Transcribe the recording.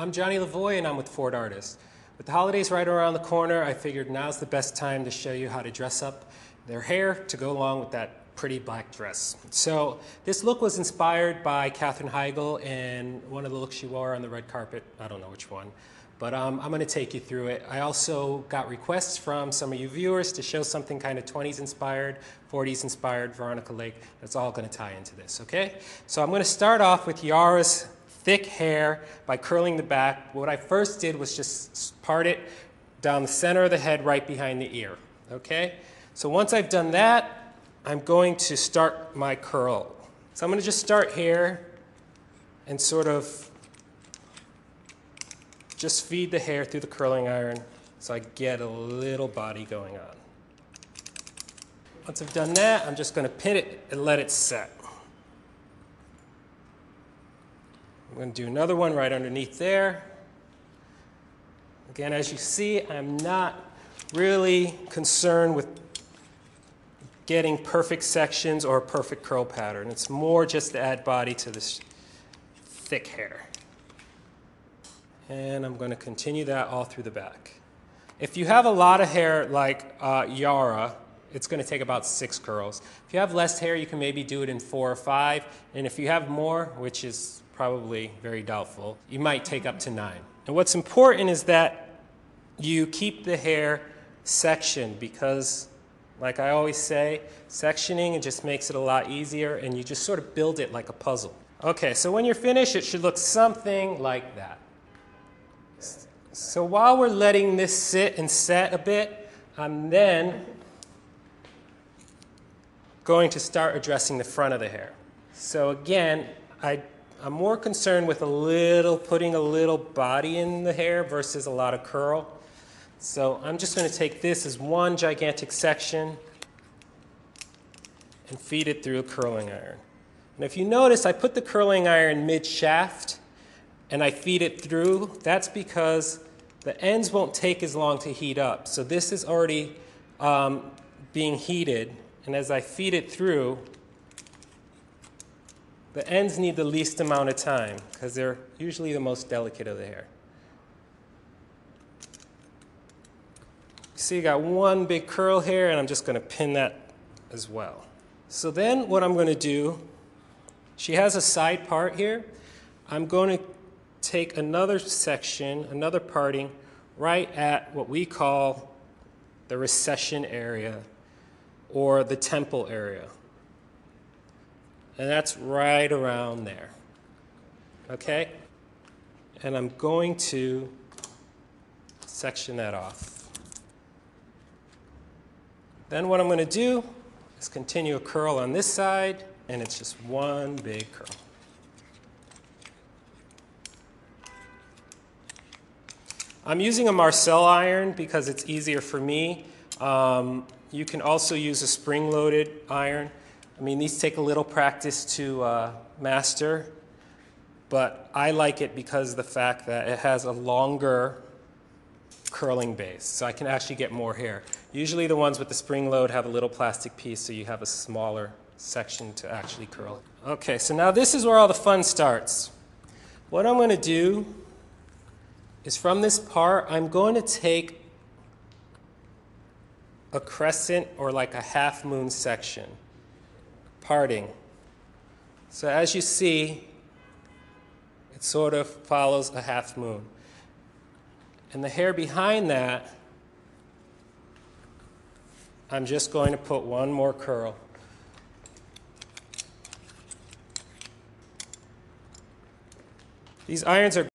I'm Johnny Lavoy and I'm with Ford Artists. With the holidays right around the corner, I figured now's the best time to show you how to dress up their hair to go along with that pretty black dress. So this look was inspired by Katherine Heigl and one of the looks she wore on the red carpet. I don't know which one, but I'm going to take you through it. I also got requests from some of you viewers to show something kind of 20s inspired, 40s inspired, Veronica Lake. That's all going to tie into this, okay? So I'm going to start off with Yara's thick hair by curling the back. What I first did was just part it down the center of the head right behind the ear, okay? So once I've done that, I'm going to start my curl. So I'm going to just start here and sort of just feed the hair through the curling iron so I get a little body going on. Once I've done that, I'm just going to pin it and let it set. I'm going to do another one right underneath there. Again, as you see, I'm not really concerned with getting perfect sections or a perfect curl pattern. It's more just to add body to this thick hair. And I'm going to continue that all through the back. If you have a lot of hair like Yara, it's going to take about 6 curls. If you have less hair, you can maybe do it in 4 or 5. And if you have more, which is probably very doubtful, you might take up to 9. And what's important is that you keep the hair sectioned because, like I always say, sectioning it just makes it a lot easier and you just sort of build it like a puzzle. Okay, so when you're finished, it should look something like that. So while we're letting this sit and set a bit, I'm then going to start addressing the front of the hair. So again, I'm more concerned with putting a little body in the hair versus a lot of curl. So I'm just going to take this as one gigantic section and feed it through a curling iron. And if you notice, I put the curling iron mid-shaft and I feed it through. That's because the ends won't take as long to heat up. So this is already being heated, and as I feed it through, the ends need the least amount of time because they're usually the most delicate of the hair. See, you got one big curl here, and I'm just going to pin that as well. So then what I'm going to do, she has a side part here. I'm going to take another section, another parting, right at what we call the recession area or the temple area. And that's right around there, okay? And I'm going to section that off. Then what I'm going to do is continue a curl on this side, and it's just one big curl. I'm using a Marcel iron because it's easier for me. You can also use a spring-loaded iron. I mean, these take a little practice to master, but I like it because of the fact that it has a longer curling base, so I can actually get more hair. Usually the ones with the spring load have a little plastic piece, so you have a smaller section to actually curl. Okay, so now this is where all the fun starts. What I'm going to do is from this part, I'm going to take a crescent or like a half moon section. Parting. So as you see, it sort of follows a half moon. And the hair behind that, I'm just going to put one more curl. These irons are